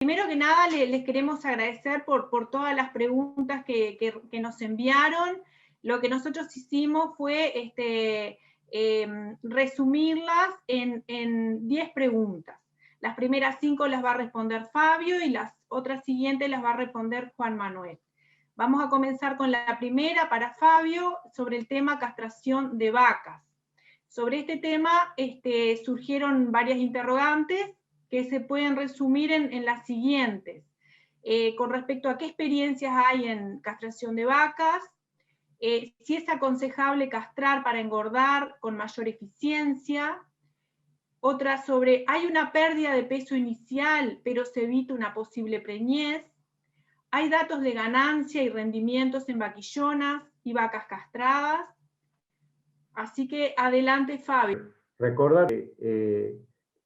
primero que nada les queremos agradecer por todas las preguntas que nos enviaron. Lo que nosotros hicimos fue resumirlas en 10 preguntas. Las primeras 5 las va a responder Fabio y las otras siguientes las va a responder Juan Manuel. Vamos a comenzar con la primera para Fabio sobre el tema castración de vacas. Sobre este tema surgieron varias interrogantes que se pueden resumir en las siguientes. Con respecto a qué experiencias hay en castración de vacas, si es aconsejable castrar para engordar con mayor eficiencia. Otra sobre, ¿hay una pérdida de peso inicial, pero se evita una posible preñez? ¿Hay datos de ganancia y rendimientos en vaquillonas y vacas castradas? Así que adelante, Fabio. Recordar que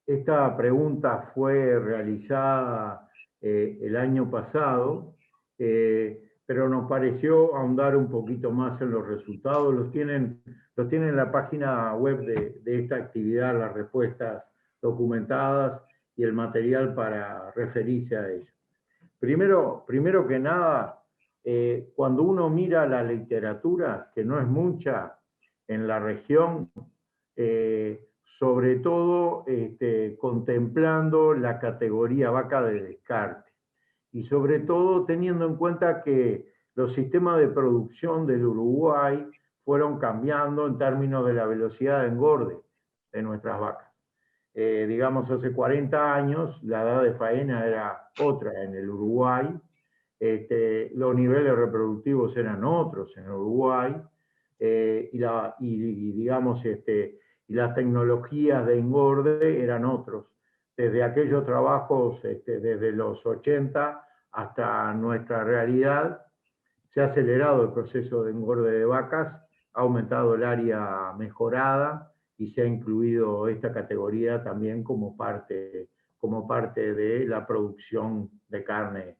esta pregunta fue realizada el año pasado, pero nos pareció ahondar un poquito más en los resultados. Los tienen en la página web de esta actividad, las respuestas documentadas y el material para referirse a ello. Primero que nada, cuando uno mira la literatura, que no es mucha en la región, sobre todo contemplando la categoría vaca de descarte, y sobre todo teniendo en cuenta que los sistemas de producción del Uruguay fueron cambiando en términos de la velocidad de engorde de nuestras vacas. Digamos, hace 40 años la edad de faena era otra en el Uruguay, los niveles reproductivos eran otros en el Uruguay, y las tecnologías de engorde eran otros. Desde aquellos trabajos, desde los 80 hasta nuestra realidad, se ha acelerado el proceso de engorde de vacas, ha aumentado el área mejorada y se ha incluido esta categoría también como parte de la producción de carne,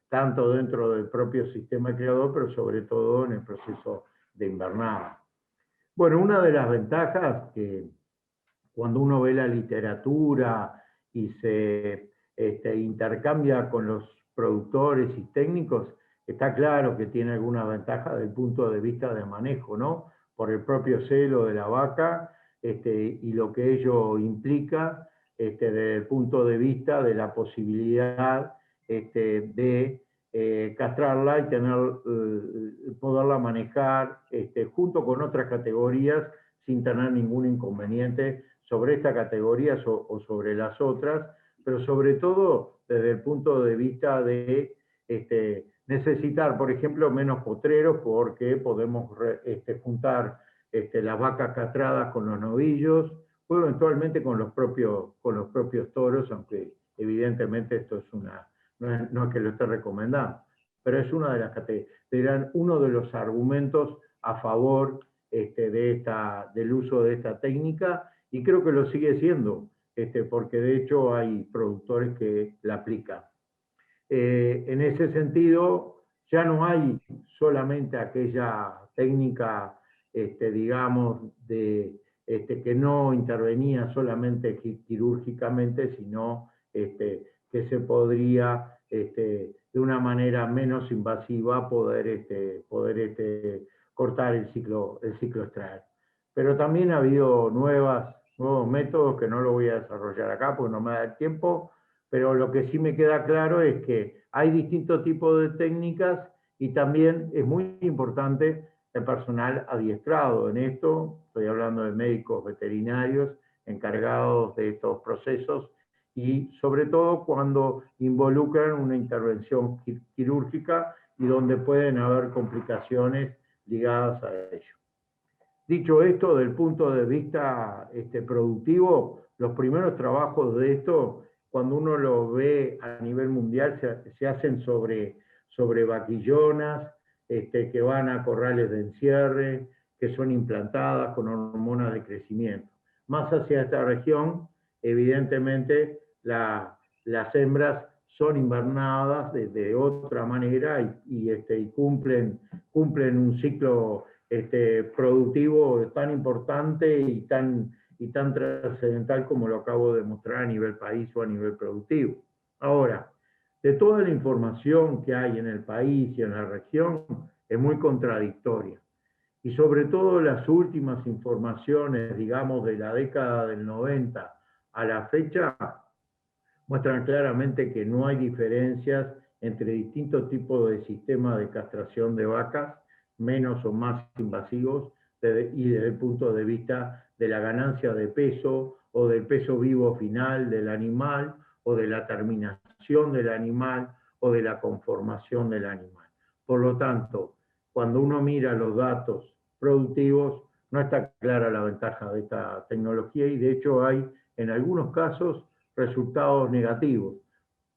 tanto dentro del propio sistema criador, pero sobre todo en el proceso de invernada. Bueno, una de las ventajas que cuando uno ve la literatura y se intercambia con los productores y técnicos, está claro que tiene alguna ventaja desde el punto de vista de manejo, ¿no? Por el propio celo de la vaca y lo que ello implica desde el punto de vista de la posibilidad de castrarla y poderla manejar junto con otras categorías sin tener ningún inconveniente sobre esta categoría o sobre las otras, pero sobre todo desde el punto de vista de necesitar, por ejemplo, menos potreros, porque podemos juntar las vacas castradas con los novillos, o eventualmente con los propios toros, aunque evidentemente esto es no es que lo esté recomendando, pero es una de las categorías, uno de los argumentos a favor del uso de esta técnica, y creo que lo sigue siendo, porque de hecho hay productores que la aplican. En ese sentido, ya no hay solamente aquella técnica, digamos, que no intervenía solamente quirúrgicamente, sino que se podría, de una manera menos invasiva, poder cortar el ciclo extraer. Pero también ha habido nuevos métodos que no lo voy a desarrollar acá porque no me da el tiempo, pero lo que sí me queda claro es que hay distintos tipos de técnicas y también es muy importante el personal adiestrado en esto. Estoy hablando de médicos veterinarios encargados de estos procesos y sobre todo cuando involucran una intervención quirúrgica y donde pueden haber complicaciones ligadas a ello. Dicho esto, del punto de vista productivo, los primeros trabajos de esto, cuando uno lo ve a nivel mundial, se hacen sobre vaquillonas que van a corrales de encierre, que son implantadas con hormonas de crecimiento. Más hacia esta región, evidentemente, las hembras son invernadas de otra manera y cumplen un ciclo productivo tan importante y tan trascendental como lo acabo de mostrar a nivel país o a nivel productivo. Ahora, de toda la información que hay en el país y en la región, es muy contradictoria. Y sobre todo las últimas informaciones, digamos, de la década del 90 a la fecha, muestran claramente que no hay diferencias entre distintos tipos de sistemas de castración de vacas, menos o más invasivos, y desde el punto de vista de la ganancia de peso o del peso vivo final del animal, o de la terminación del animal, o de la conformación del animal. Por lo tanto, cuando uno mira los datos productivos, no está clara la ventaja de esta tecnología, y de hecho hay en algunos casos resultados negativos,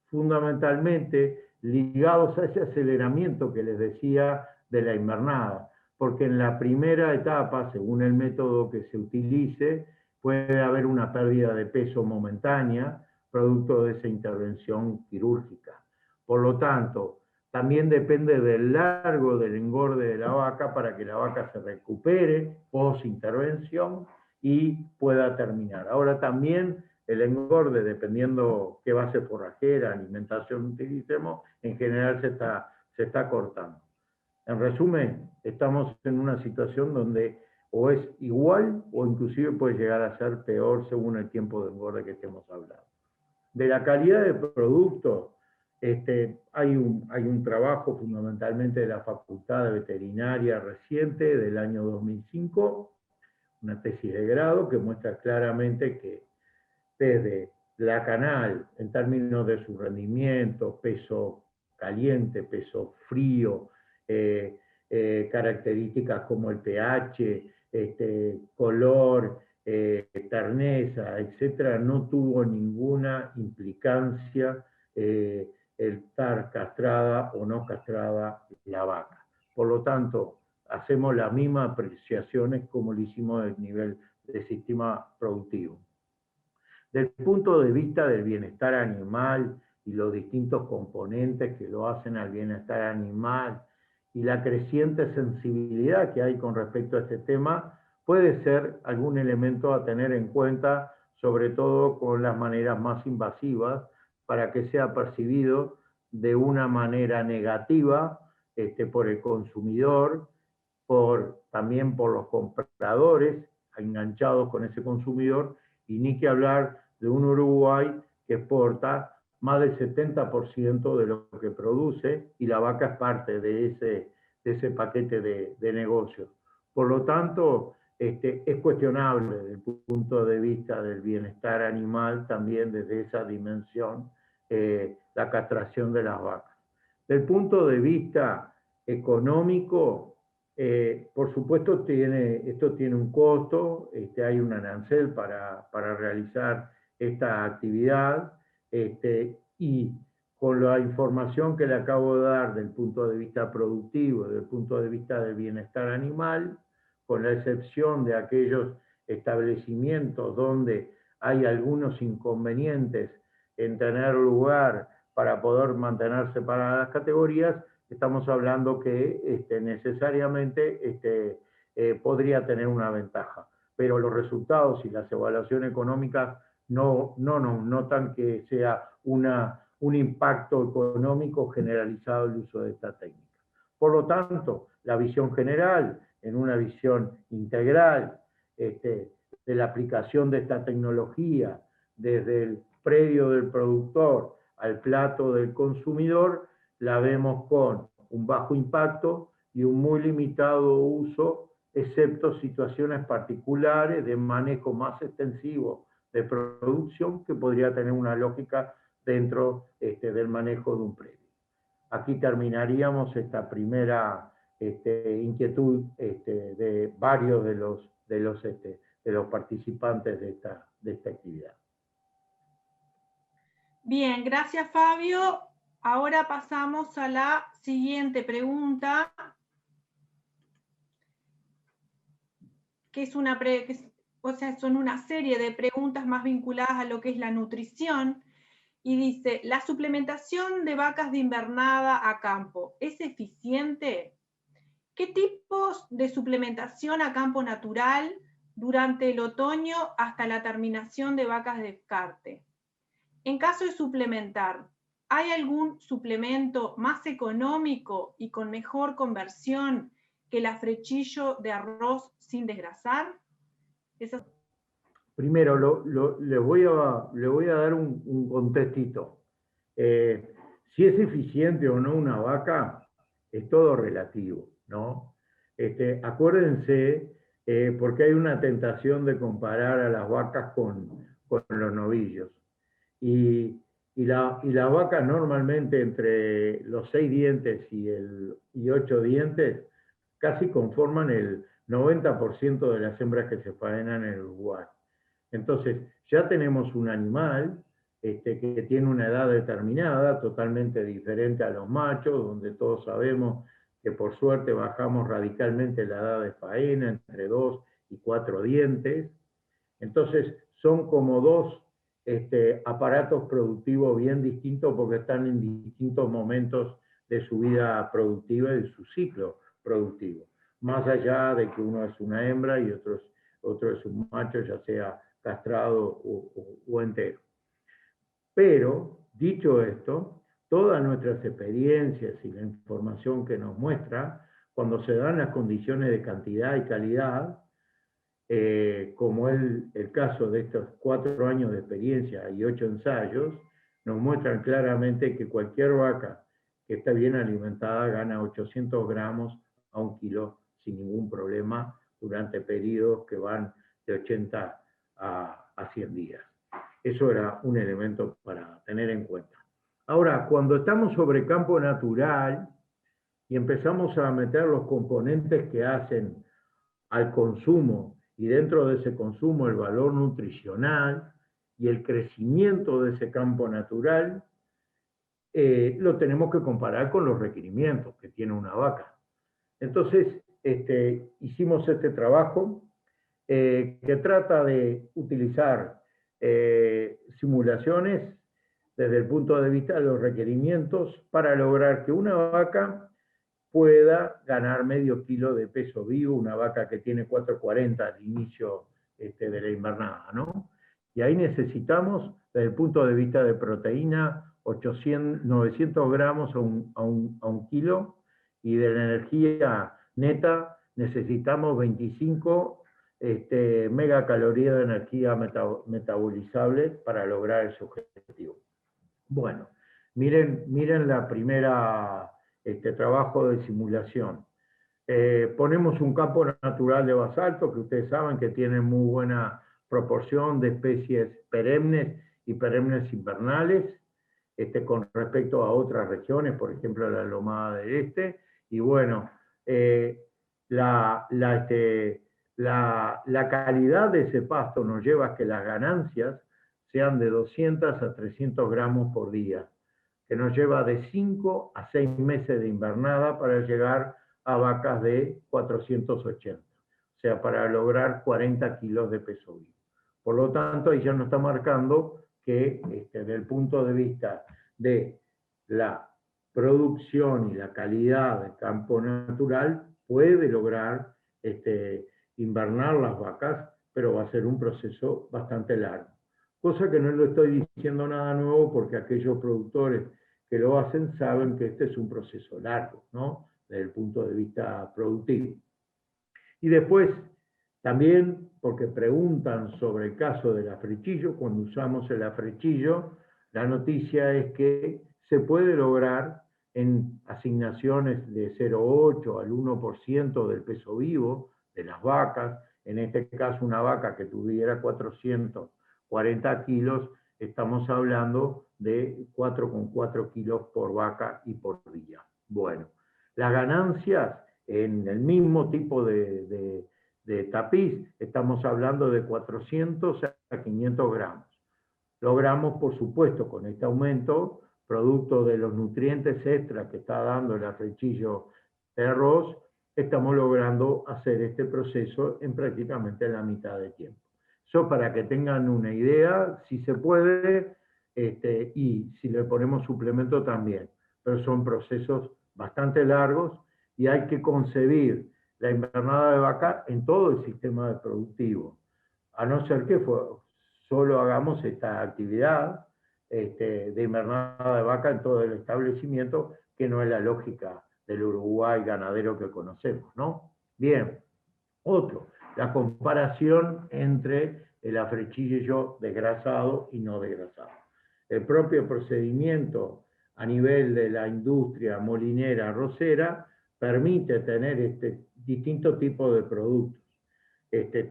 fundamentalmente ligados a ese aceleramiento que les decía de la invernada, porque en la primera etapa, según el método que se utilice, puede haber una pérdida de peso momentánea, producto de esa intervención quirúrgica. Por lo tanto, también depende del largo del engorde de la vaca para que la vaca se recupere post-intervención y pueda terminar. Ahora también el engorde, dependiendo qué base forrajera, alimentación utilicemos, en general se está cortando. En resumen, estamos en una situación donde o es igual o inclusive puede llegar a ser peor según el tiempo de engorde que estemos hablando. De la calidad de producto, hay un trabajo fundamentalmente de la Facultad de Veterinaria reciente del año 2005, una tesis de grado que muestra claramente que desde la canal, en términos de su rendimiento, peso caliente, peso frío, características como el pH, color, terneza, etcétera, no tuvo ninguna implicancia el estar castrada o no castrada la vaca. Por lo tanto, hacemos las mismas apreciaciones como lo hicimos del nivel del sistema productivo. Desde el punto de vista del bienestar animal y los distintos componentes que lo hacen al bienestar animal y la creciente sensibilidad que hay con respecto a este tema, puede ser algún elemento a tener en cuenta, sobre todo con las maneras más invasivas, para que sea percibido de una manera negativa por el consumidor, también por los compradores enganchados con ese consumidor, y ni que hablar de un Uruguay que exporta más del 70% de lo que produce, y la vaca es parte de ese paquete de negocios. Por lo tanto, es cuestionable desde el punto de vista del bienestar animal, también desde esa dimensión, la castración de las vacas. Desde el punto de vista económico, por supuesto, esto tiene un costo, hay un arancel para realizar esta actividad, y con la información que le acabo de dar del punto de vista productivo, desde el punto de vista del bienestar animal, con la excepción de aquellos establecimientos donde hay algunos inconvenientes en tener lugar para poder mantener separadas las categorías, estamos hablando que necesariamente podría tener una ventaja. Pero los resultados y las evaluaciones económicas no notan que sea un impacto económico generalizado el uso de esta técnica. Por lo tanto, la visión general, en una visión integral de la aplicación de esta tecnología desde el predio del productor al plato del consumidor, la vemos con un bajo impacto y un muy limitado uso, excepto situaciones particulares de manejo más extensivo de producción que podría tener una lógica dentro del manejo de un predio. Aquí terminaríamos esta primera inquietud de varios de los participantes de esta actividad. Bien, gracias Fabio. Ahora pasamos a la siguiente pregunta, que es son una serie de preguntas más vinculadas a lo que es la nutrición, y dice, ¿la suplementación de vacas de invernada a campo es eficiente? ¿Qué tipos de suplementación a campo natural durante el otoño hasta la terminación de vacas de descarte? En caso de suplementar, ¿hay algún suplemento más económico y con mejor conversión que el afrechillo de arroz sin desgrasar? Eso. Primero, le voy a dar un contextito. Si es eficiente o no una vaca, es todo relativo, ¿no? Acuérdense, porque hay una tentación de comparar a las vacas con los novillos. Y las vacas normalmente entre los 6 dientes y 8 dientes casi conforman el 90% de las hembras que se faenan en el Uruguay. Entonces, ya tenemos un animal que tiene una edad determinada, totalmente diferente a los machos, donde todos sabemos que por suerte bajamos radicalmente la edad de faena entre 2 y 4 dientes. Entonces, son como dos aparatos productivos bien distintos porque están en distintos momentos de su vida productiva y de su ciclo productivo. Más allá de que uno es una hembra y otro es un macho, ya sea castrado o entero. Pero, dicho esto, todas nuestras experiencias y la información que nos muestra, cuando se dan las condiciones de cantidad y calidad, como es el caso de estos 4 años de experiencia y 8 ensayos, nos muestran claramente que cualquier vaca que está bien alimentada gana 800 gramos a 1 kilo sin ningún problema durante periodos que van de 80 a 100 días. Eso era un elemento para tener en cuenta. Ahora, cuando estamos sobre campo natural y empezamos a meter los componentes que hacen al consumo y dentro de ese consumo el valor nutricional y el crecimiento de ese campo natural, lo tenemos que comparar con los requerimientos que tiene una vaca. Entonces, hicimos este trabajo que trata de utilizar simulaciones desde el punto de vista de los requerimientos para lograr que una vaca pueda ganar medio kilo de peso vivo, una vaca que tiene 440 al inicio de la invernada, ¿no? Y ahí necesitamos, desde el punto de vista de proteína, 900 gramos a un kilo, y de la energía neta necesitamos 25 megacalorías de energía metabolizable para lograr ese objetivo. Bueno, miren la primera trabajo de simulación. Ponemos un campo natural de basalto, que ustedes saben que tiene muy buena proporción de especies perennes y perennes invernales, con respecto a otras regiones, por ejemplo la Lomada del Este, y bueno, la calidad de ese pasto nos lleva a que las ganancias sean de 200 a 300 gramos por día, que nos lleva de 5 a 6 meses de invernada para llegar a vacas de 480, o sea, para lograr 40 kilos de peso vivo. Por lo tanto, ahí ya nos está marcando que desde el punto de vista de la producción y la calidad del campo natural, puede lograr invernar las vacas, pero va a ser un proceso bastante largo. Cosa que no le estoy diciendo nada nuevo porque aquellos productores que lo hacen saben que este es un proceso largo, ¿no? Desde el punto de vista productivo. Y después, también, porque preguntan sobre el caso del afrechillo, cuando usamos el afrechillo, la noticia es que se puede lograr en asignaciones de 0,8 al 1% del peso vivo de las vacas, en este caso una vaca que tuviera 440 kilos, estamos hablando de 4,4 kilos por vaca y por día. Bueno, las ganancias en el mismo tipo de tapiz, estamos hablando de 400 a 500 gramos. Logramos, por supuesto, con este aumento, producto de los nutrientes extra que está dando el afrechillo de arroz, estamos logrando hacer este proceso en prácticamente la mitad de tiempo. Eso para que tengan una idea, si se puede, y si le ponemos suplemento también, pero son procesos bastante largos y hay que concebir la invernada de vaca en todo el sistema productivo, a no ser que solo hagamos esta actividad, de invernada de vaca en todo el establecimiento, que no es la lógica del Uruguay ganadero que conocemos, ¿no? Bien, otro, la comparación entre el afrechillo desgrasado y no desgrasado. El propio procedimiento a nivel de la industria molinera arrocera permite tener distintos tipos de productos,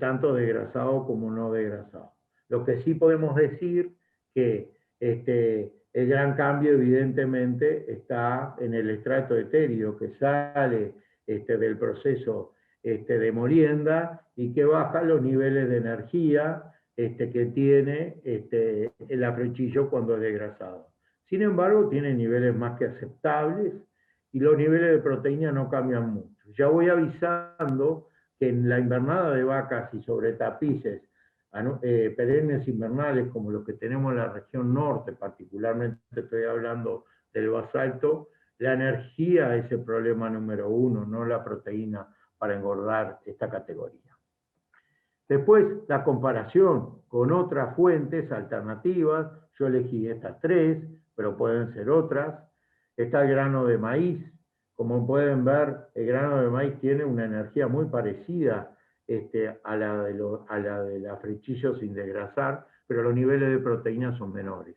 tanto desgrasado como no desgrasado. Lo que sí podemos decir que el gran cambio evidentemente está en el extracto etéreo que sale del proceso de molienda y que baja los niveles de energía que tiene el afrechillo cuando es desgrasado. Sin embargo, tiene niveles más que aceptables y los niveles de proteína no cambian mucho. Ya voy avisando que en la invernada de vacas y sobre tapices perennes invernales como los que tenemos en la región norte, particularmente estoy hablando del basalto, la energía es el problema número uno, no la proteína para engordar esta categoría. Después, la comparación con otras fuentes alternativas, yo elegí estas tres, pero pueden ser otras. Está el grano de maíz. Como pueden ver, el grano de maíz tiene una energía muy parecida a la del afrechillo sin desgrasar, pero los niveles de proteína son menores.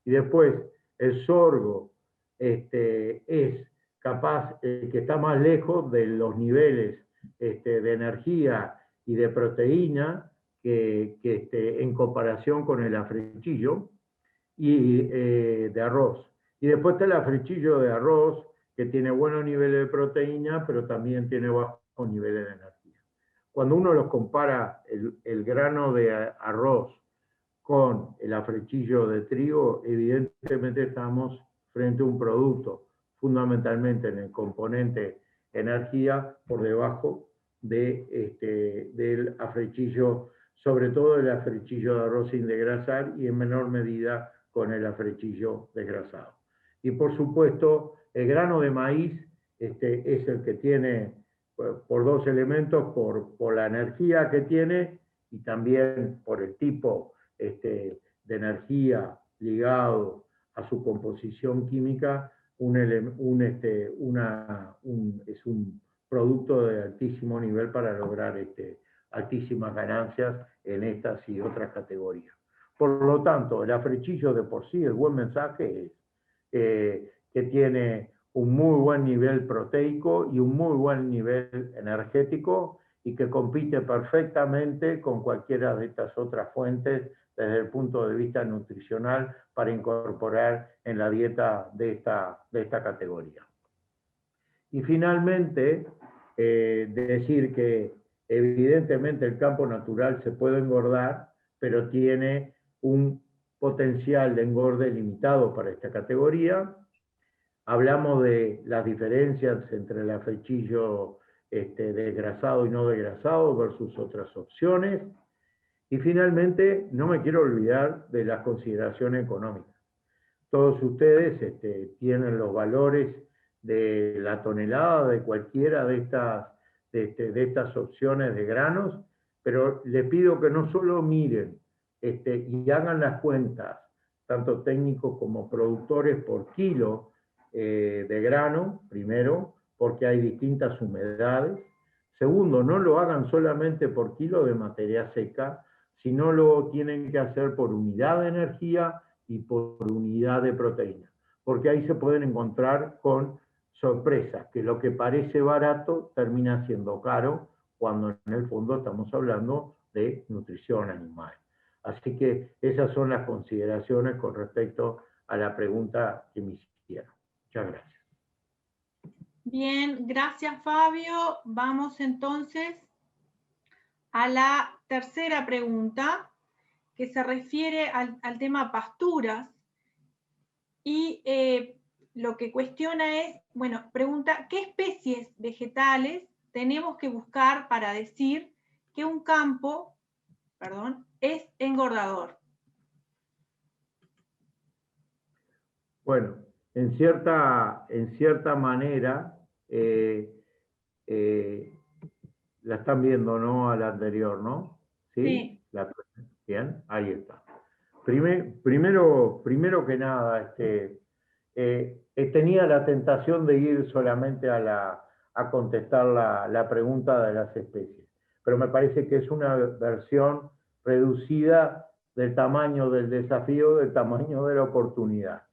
Y después, el sorgo es capaz, que está más lejos de los niveles de energía y de proteína que en comparación con el afrechillo y de arroz. Y después está el afrechillo de arroz, que tiene buenos niveles de proteína, pero también tiene bajos niveles de energía. Cuando uno los compara, el grano de arroz con el afrechillo de trigo, evidentemente estamos frente a un producto, fundamentalmente en el componente energía, por debajo del afrechillo, sobre todo el afrechillo de arroz sin desgrasar y en menor medida con el afrechillo desgrasado. Y por supuesto, el grano de maíz es el que tiene, por dos elementos, por la energía que tiene y también por el tipo de energía ligado a su composición química, es un producto de altísimo nivel para lograr altísimas ganancias en estas y otras categorías. Por lo tanto, el afrechillo de por sí, el buen mensaje es que tiene un muy buen nivel proteico y un muy buen nivel energético y que compite perfectamente con cualquiera de estas otras fuentes desde el punto de vista nutricional para incorporar en la dieta de esta categoría. Y finalmente, decir que evidentemente el campo natural se puede engordar, pero tiene un potencial de engorde limitado para esta categoría. Hablamos de las diferencias entre el afrechillo desgrasado y no desgrasado versus otras opciones. Y finalmente, no me quiero olvidar de las consideraciones económicas. Todos ustedes tienen los valores de la tonelada de cualquiera de estas opciones de granos, pero les pido que no solo miren y hagan las cuentas, tanto técnicos como productores, por kilo de grano, primero, porque hay distintas humedades. Segundo, no lo hagan solamente por kilo de materia seca, sino lo tienen que hacer por unidad de energía y por unidad de proteína, porque ahí se pueden encontrar con sorpresas, que lo que parece barato termina siendo caro, cuando en el fondo estamos hablando de nutrición animal. Así que esas son las consideraciones con respecto a la pregunta que me hicieron. Muchas gracias. Bien, gracias Fabio. Vamos entonces a la tercera pregunta, que se refiere al tema pasturas. Y lo que cuestiona es, bueno, pregunta, ¿qué especies vegetales tenemos que buscar para decir que un campo, es engordador? Bueno, en cierta manera, la están viendo, ¿no? A la anterior, ¿no? ¿Sí? Sí. Bien, ahí está. Primero que nada, tenía la tentación de ir solamente a contestar la pregunta de las especies, pero me parece que es una versión reducida del tamaño del desafío, del tamaño de la oportunidad.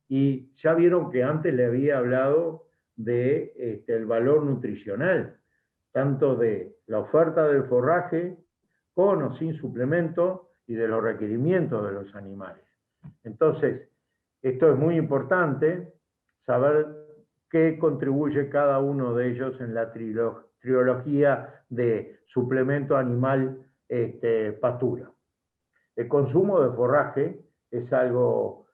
Y ya vieron que antes le había hablado de el valor nutricional, tanto de la oferta del forraje, con o sin suplemento, y de los requerimientos de los animales. Entonces, esto es muy importante, saber qué contribuye cada uno de ellos en la trilogía de suplemento animal pastura. El consumo de forraje es algo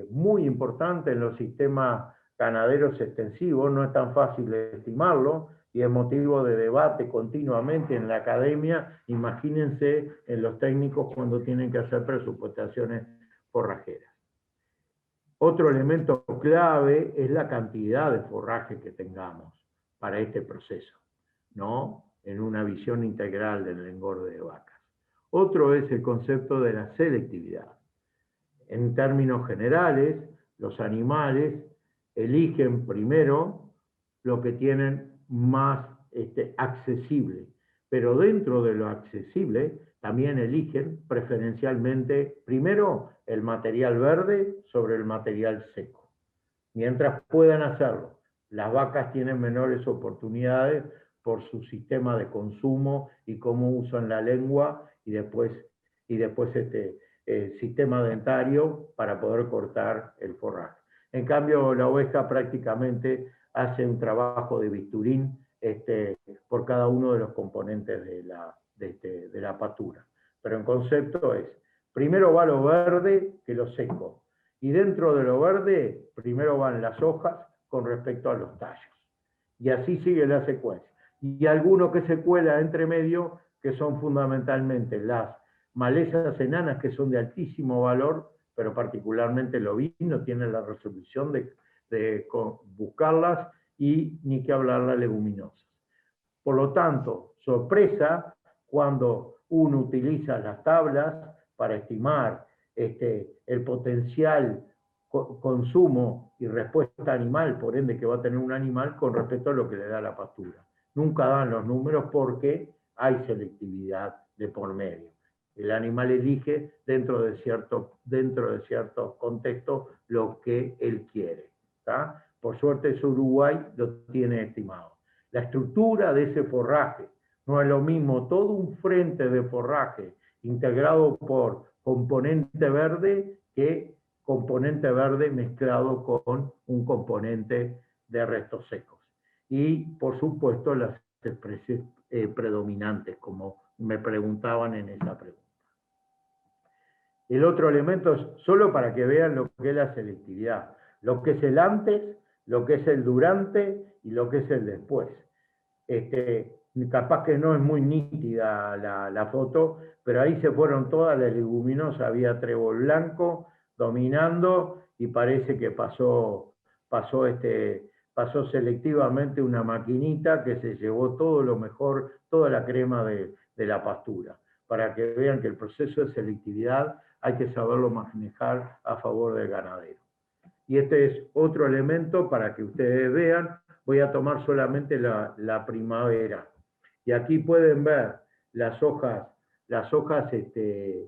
muy importante en los sistemas ganaderos extensivos, no es tan fácil de estimarlo, y es motivo de debate continuamente en la academia. Imagínense en los técnicos cuando tienen que hacer presupuestaciones forrajeras. Otro elemento clave es la cantidad de forraje que tengamos para este proceso, ¿no? En una visión integral del engorde de vacas. Otro es el concepto de la selectividad. En términos generales, los animales eligen primero lo que tienen más accesible, pero dentro de lo accesible también eligen preferencialmente primero el material verde sobre el material seco. Mientras puedan hacerlo, las vacas tienen menores oportunidades por su sistema de consumo y cómo usan la lengua y después sistema dentario para poder cortar el forraje. En cambio, la oveja prácticamente hace un trabajo de bisturín por cada uno de los componentes de la pastura. Pero en concepto es, primero va lo verde que lo seco, y dentro de lo verde, primero van las hojas con respecto a los tallos. Y así sigue la secuencia. Y alguno que se cuela entre medio, que son fundamentalmente las malezas enanas, que son de altísimo valor, pero particularmente el ovino tiene la resolución de buscarlas, y ni que hablar las leguminosas. Por lo tanto, sorpresa cuando uno utiliza las tablas para estimar el potencial consumo y respuesta animal, por ende que va a tener un animal con respecto a lo que le da la pastura. Nunca dan los números porque hay selectividad de por medio. El animal elige dentro de ciertos contextos lo que él quiere, ¿tá? Por suerte Uruguay lo tiene estimado. La estructura de ese forraje no es lo mismo todo un frente de forraje integrado por componente verde que componente verde mezclado con un componente de restos secos. Y por supuesto las especies predominantes, como me preguntaban en esa pregunta. El otro elemento es solo para que vean lo que es la selectividad, lo que es el antes, lo que es el durante y lo que es el después. Capaz que no es muy nítida la foto, pero ahí se fueron todas las leguminosas, había trébol blanco dominando y parece que pasó selectivamente una maquinita que se llevó todo lo mejor, toda la crema de la pastura, para que vean que el proceso de selectividad hay que saberlo manejar a favor del ganadero. Y este es otro elemento para que ustedes vean. Voy a tomar solamente la primavera. Y aquí pueden ver las hojas,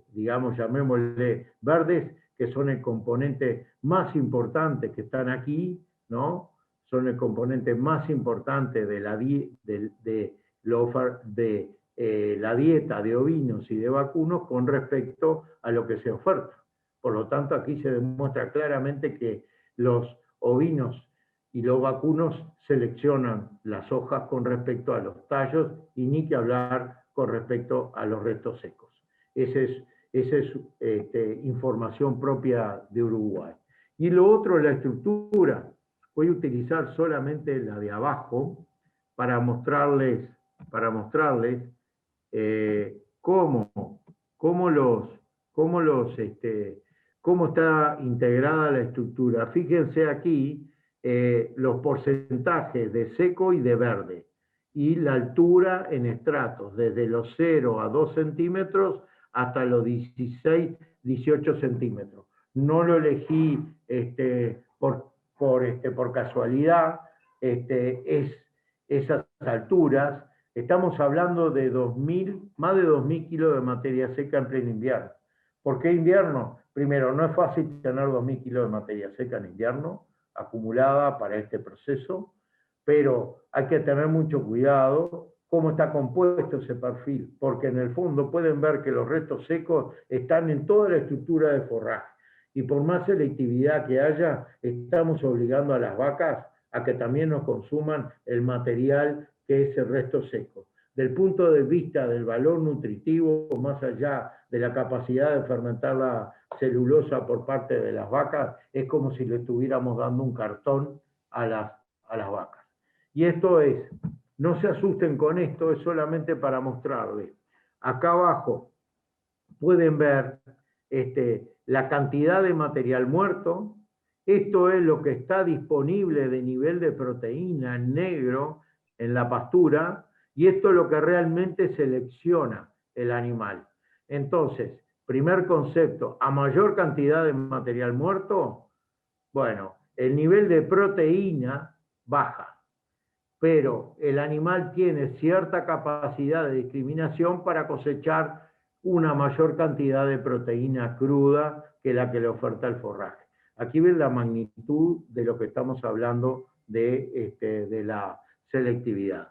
digamos, llamémosle verdes, que son el componente más importante que están aquí, ¿no? Son el componente más importante de la dieta de ovinos y de vacunos con respecto a lo que se oferta. Por lo tanto, aquí se demuestra claramente que los ovinos y los vacunos seleccionan las hojas con respecto a los tallos y ni que hablar con respecto a los restos secos. Esa es información propia de Uruguay. Y lo otro es la estructura. Voy a utilizar solamente la de abajo para mostrarles cómo está integrada la estructura. Fíjense aquí los porcentajes de seco y de verde, y la altura en estratos, desde los 0 a 2 centímetros hasta los 16 18 centímetros. No lo elegí por casualidad, esas alturas. Estamos hablando de más de 2.000 kilos de materia seca en pleno invierno. ¿Por qué invierno? Primero, no es fácil tener 2.000 kilos de materia seca en invierno, acumulada para este proceso, pero hay que tener mucho cuidado cómo está compuesto ese perfil, porque en el fondo pueden ver que los restos secos están en toda la estructura de forraje, y por más selectividad que haya, estamos obligando a las vacas a que también nos consuman el material que es el resto seco. Del punto de vista del valor nutritivo, más allá de la capacidad de fermentar la celulosa por parte de las vacas, es como si le estuviéramos dando un cartón a las vacas. Y esto es, no se asusten con esto, es solamente para mostrarles. Acá abajo pueden ver la cantidad de material muerto. Esto es lo que está disponible de nivel de proteína en negro en la pastura, y esto es lo que realmente selecciona el animal. Entonces, primer concepto, a mayor cantidad de material muerto, bueno, el nivel de proteína baja, pero el animal tiene cierta capacidad de discriminación para cosechar una mayor cantidad de proteína cruda que la que le oferta el forraje. Aquí ven la magnitud de lo que estamos hablando de la selectividad.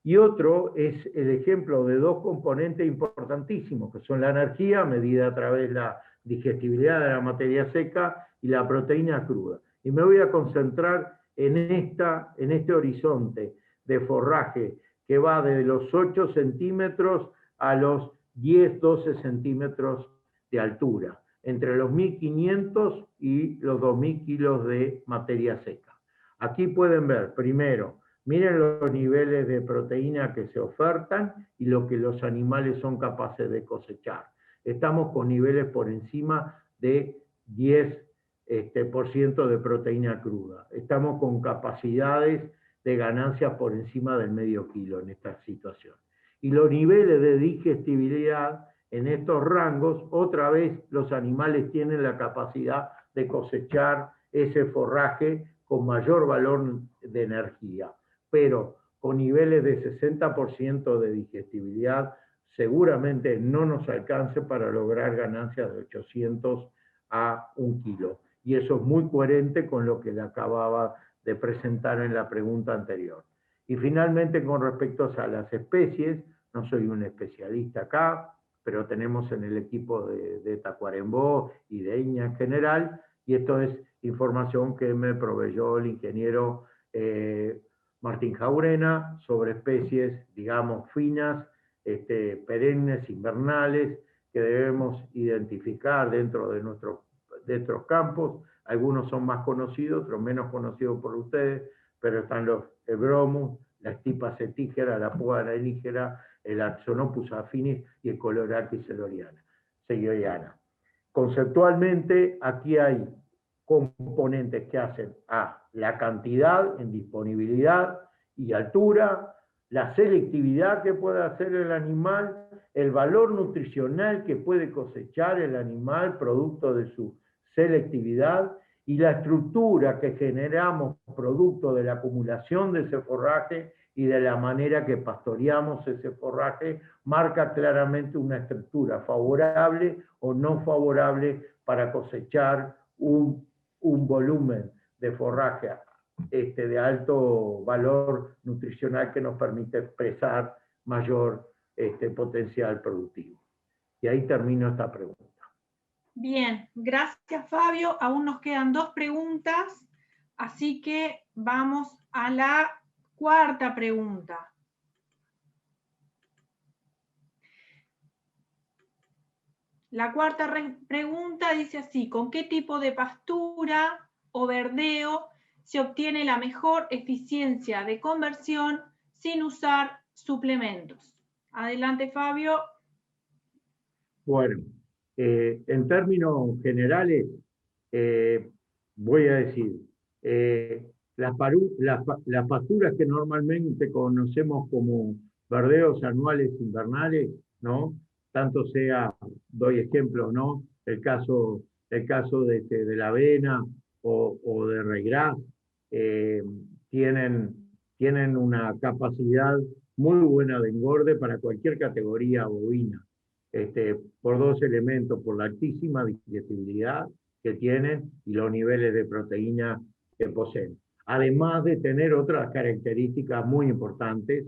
Y otro es el ejemplo de dos componentes importantísimos, que son la energía, medida a través de la digestibilidad de la materia seca, y la proteína cruda. Y me voy a concentrar en este horizonte de forraje que va de los 8 centímetros a los 10, 12 centímetros de altura, entre los 1.500 y los 2.000 kilos de materia seca. Aquí pueden ver, primero, miren los niveles de proteína que se ofertan y lo que los animales son capaces de cosechar. Estamos con niveles por encima de 10% de proteína cruda. Estamos con capacidades de ganancias por encima del medio kilo en esta situación. Y los niveles de digestibilidad en estos rangos, otra vez los animales tienen la capacidad de cosechar ese forraje con mayor valor de energía, pero con niveles de 60% de digestibilidad seguramente no nos alcance para lograr ganancias de 800 a 1 kilo. Y eso es muy coherente con lo que le acababa de presentar en la pregunta anterior. Y finalmente, con respecto a las especies, no soy un especialista acá, pero tenemos en el equipo de Tacuarembó y de Iña en general, y esto es información que me proveyó el ingeniero Martín Jaurena sobre especies, digamos, finas, perennes, invernales, que debemos identificar dentro de nuestros campos. Algunos son más conocidos, otros menos conocidos por ustedes, pero están los Hebromus, la Stipa cetígera, la Púa nalígera, el Axonopus affinis y el Coloraquis seguioiana. Conceptualmente, aquí hay componentes que hacen a la cantidad en disponibilidad y altura, la selectividad que puede hacer el animal, el valor nutricional que puede cosechar el animal producto de su selectividad, y la estructura que generamos producto de la acumulación de ese forraje y de la manera que pastoreamos ese forraje, marca claramente una estructura favorable o no favorable para cosechar un volumen de forraje de alto valor nutricional que nos permite expresar mayor potencial productivo. Y ahí termino esta pregunta. Bien, gracias Fabio. Aún nos quedan 2 preguntas, así que vamos a la cuarta pregunta. La cuarta pregunta dice así: ¿con qué tipo de pastura o verdeo se obtiene la mejor eficiencia de conversión sin usar suplementos? Adelante, Fabio. Bueno, en términos generales, voy a decir, las pasturas que normalmente conocemos como verdeos anuales invernales, ¿no? Tanto sea, doy ejemplos, ¿no? el caso de la avena o de Reigras, tienen una capacidad muy buena de engorde para cualquier categoría bovina, por dos elementos, por la altísima digestibilidad que tienen y los niveles de proteína que poseen. Además de tener otras características muy importantes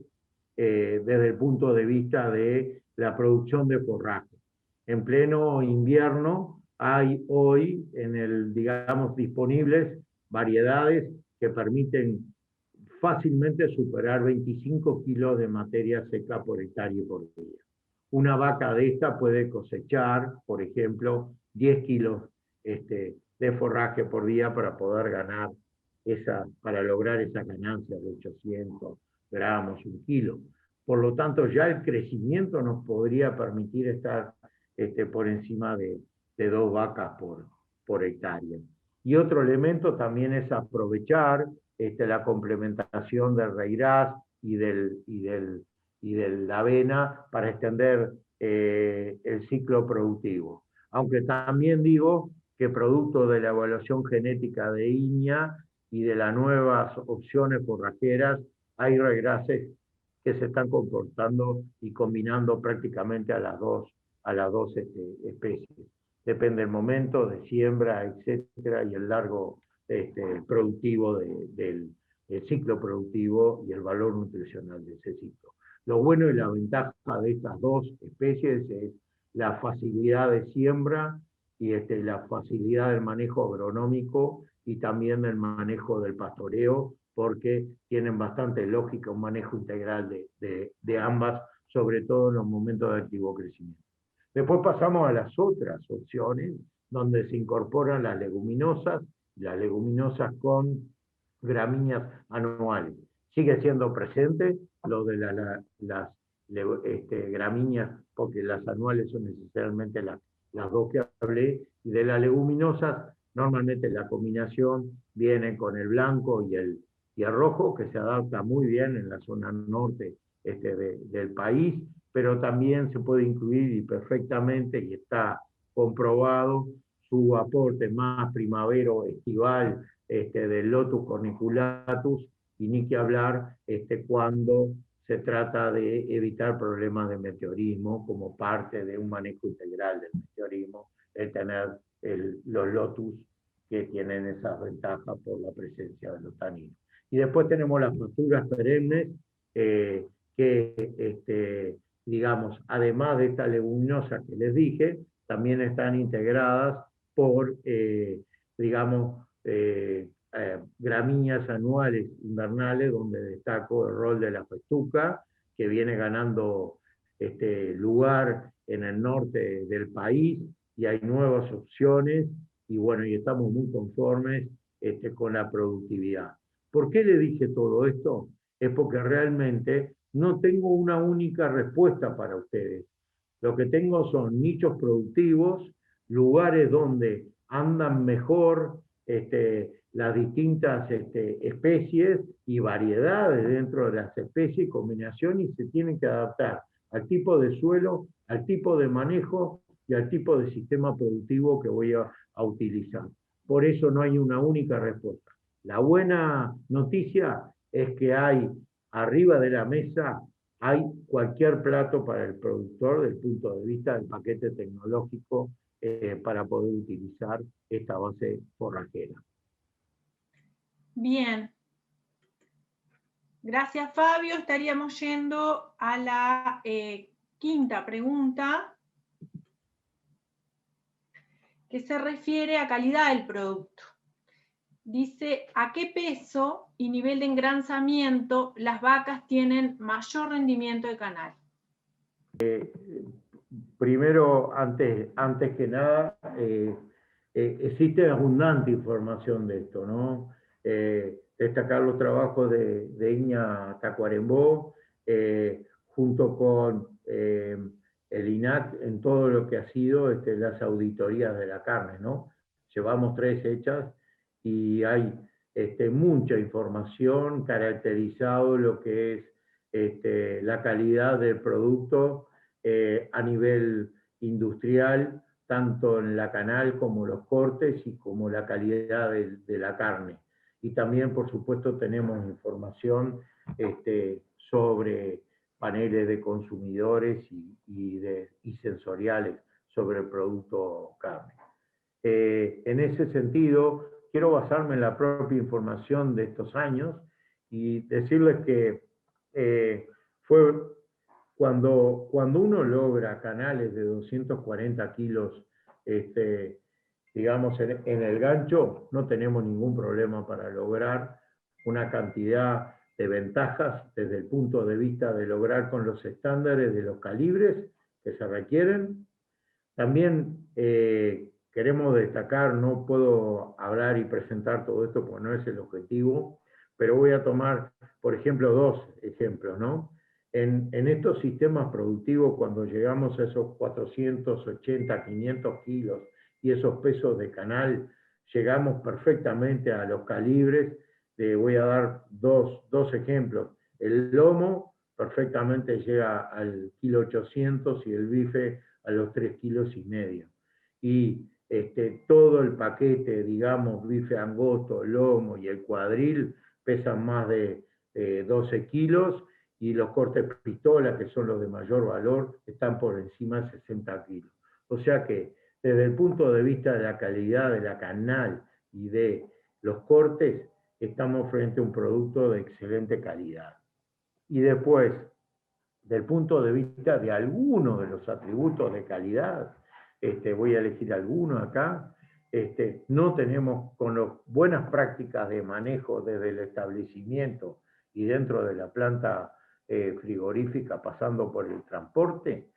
desde el punto de vista de la producción de forraje. En pleno invierno hay hoy, digamos, disponibles variedades que permiten fácilmente superar 25 kilos de materia seca por hectárea por día. Una vaca de esta puede cosechar, por ejemplo, 10 kilos de forraje por día para poder ganar para lograr esa ganancia de 800 gramos, 1 kilo. Por lo tanto, ya el crecimiento nos podría permitir estar por encima de 2 vacas por hectárea. Y otro elemento también es aprovechar la complementación del Reigras y de la avena para extender el ciclo productivo. Aunque también digo que producto de la evaluación genética de INIA y de las nuevas opciones forrajeras, hay regrases que se están comportando y combinando prácticamente a las dos especies. Depende del momento de siembra, etcétera, y el largo productivo del ciclo productivo y el valor nutricional de ese ciclo. Lo bueno y la ventaja de estas dos especies es la facilidad de siembra y la facilidad del manejo agronómico y también del manejo del pastoreo, porque tienen bastante lógica un manejo integral de ambas, sobre todo en los momentos de activo crecimiento. Después pasamos a las otras opciones, donde se incorporan las leguminosas con gramíneas anuales. Sigue siendo presente lo de las gramíneas, porque las anuales son necesariamente las dos que hablé, y de las leguminosas, normalmente la combinación viene con el blanco y el rojo, que se adapta muy bien en la zona norte del país, pero también se puede incluir y perfectamente, y está comprobado, su aporte más primavero estival del Lotus corniculatus, y ni que hablar cuando se trata de evitar problemas de meteorismo como parte de un manejo integral del meteorismo, el tener los Lotus que tienen esas ventajas por la presencia de los taninos. Y después tenemos las pasturas perennes que, digamos, además de esta leguminosa que les dije, también están integradas por, digamos, gramíneas anuales invernales, donde destaco el rol de la festuca, que viene ganando lugar en el norte del país, y hay nuevas opciones, y bueno, y estamos muy conformes con la productividad. ¿Por qué le dije todo esto? Es porque realmente no tengo una única respuesta para ustedes. Lo que tengo son nichos productivos, lugares donde andan mejor las distintas especies y variedades dentro de las especies y combinaciones, y se tienen que adaptar al tipo de suelo, al tipo de manejo y al tipo de sistema productivo que voy a utilizar. Por eso no hay una única respuesta. La buena noticia es que hay arriba de la mesa hay cualquier plato para el productor desde el punto de vista del paquete tecnológico para poder utilizar esta base forrajera. Bien. Gracias, Fabio. Estaríamos yendo a la quinta pregunta, que se refiere a calidad del producto. Dice, ¿a qué peso y nivel de engransamiento las vacas tienen mayor rendimiento de canal? Primero, antes que nada, existe abundante información de esto, ¿no? Destacar los trabajos de Iña Tacuarembó, junto con el INAC, en todo lo que ha sido las auditorías de la carne, ¿no? Llevamos 3 hechas y hay mucha información caracterizado lo que es la calidad del producto a nivel industrial, tanto en la canal como los cortes y como la calidad de la carne. Y también, por supuesto, tenemos información sobre paneles de consumidores y sensoriales sobre el producto carne. En ese sentido, quiero basarme en la propia información de estos años y decirles que fue cuando uno logra canales de 240 kilos, digamos, en el gancho, no tenemos ningún problema para lograr una cantidad de ventajas desde el punto de vista de lograr con los estándares de los calibres que se requieren. También queremos destacar, no puedo hablar y presentar todo esto porque no es el objetivo, pero voy a tomar, por ejemplo, dos ejemplos, ¿no? En estos sistemas productivos, cuando llegamos a esos 480, 500 kilos y esos pesos de canal, llegamos perfectamente a los calibres. Voy a dar dos ejemplos. El lomo perfectamente llega al kilo 800 y el bife a los 3,5 kilos. Y todo el paquete, digamos, bife angosto, lomo y el cuadril pesan más de 12 kilos, y los cortes pistola, que son los de mayor valor, están por encima de 60 kilos. O sea que desde el punto de vista de la calidad de la canal y de los cortes, estamos frente a un producto de excelente calidad. Y después, del punto de vista de algunos de los atributos de calidad, voy a elegir algunos acá, no tenemos, con las buenas prácticas de manejo desde el establecimiento y dentro de la planta frigorífica, pasando por el transporte,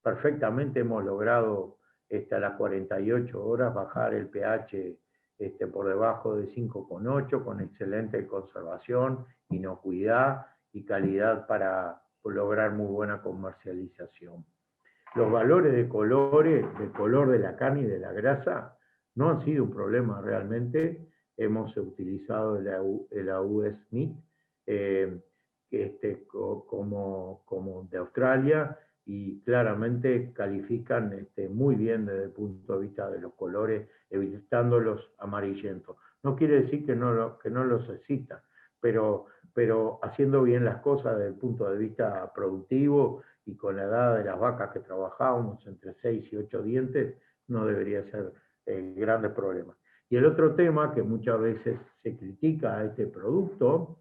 perfectamente hemos logrado a las 48 horas bajar el pH por debajo de 5,8, con excelente conservación, inocuidad y calidad para lograr muy buena comercialización. Los valores de colores, del color de la carne y de la grasa, no han sido un problema realmente. Hemos utilizado el AU Smith, como de Australia, y claramente califican muy bien desde el punto de vista de los colores, evitando los amarillentos. No quiere decir que no los excita, pero haciendo bien las cosas desde el punto de vista productivo y con la edad de las vacas que trabajábamos, entre 6 y 8 dientes, no debería ser grandes problemas. Y el otro tema que muchas veces se critica a este producto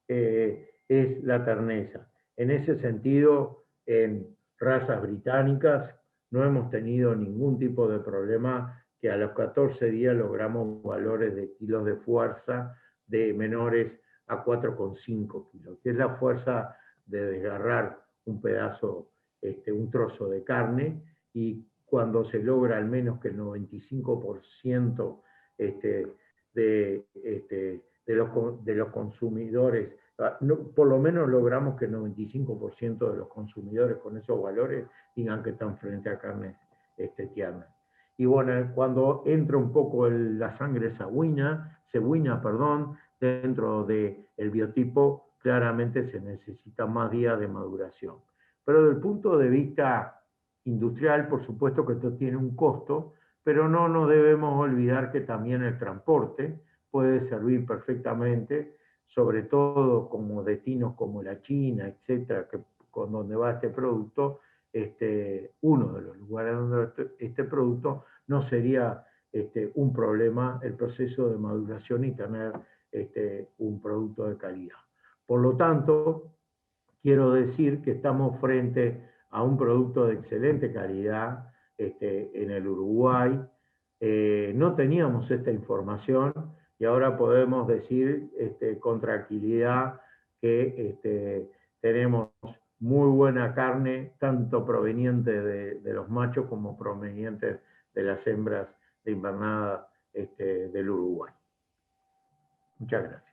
es la terneza. En ese sentido, en razas británicas no hemos tenido ningún tipo de problema, que a los 14 días logramos valores de kilos de fuerza de menores a 4,5 kilos, que es la fuerza de desgarrar un pedazo, un trozo de carne, y cuando se logra al menos que el 95% de los consumidores, por lo menos logramos que el 95% de los consumidores con esos valores digan que están frente a carnes tiernas. Y bueno, cuando entra un poco la sangre cebuina, dentro del biotipo, claramente se necesita más días de maduración. Pero desde el punto de vista industrial, por supuesto que esto tiene un costo, pero no nos debemos olvidar que también el transporte puede servir perfectamente, sobre todo como destinos como la China, etcétera, con donde va este producto. Uno de los lugares donde este producto no sería un problema el proceso de maduración y tener un producto de calidad. Por lo tanto, quiero decir que estamos frente a un producto de excelente calidad en el Uruguay. No teníamos esta información y ahora podemos decir con tranquilidad que tenemos muy buena carne, tanto proveniente de los machos como proveniente de las hembras de invernada del Uruguay. Muchas gracias.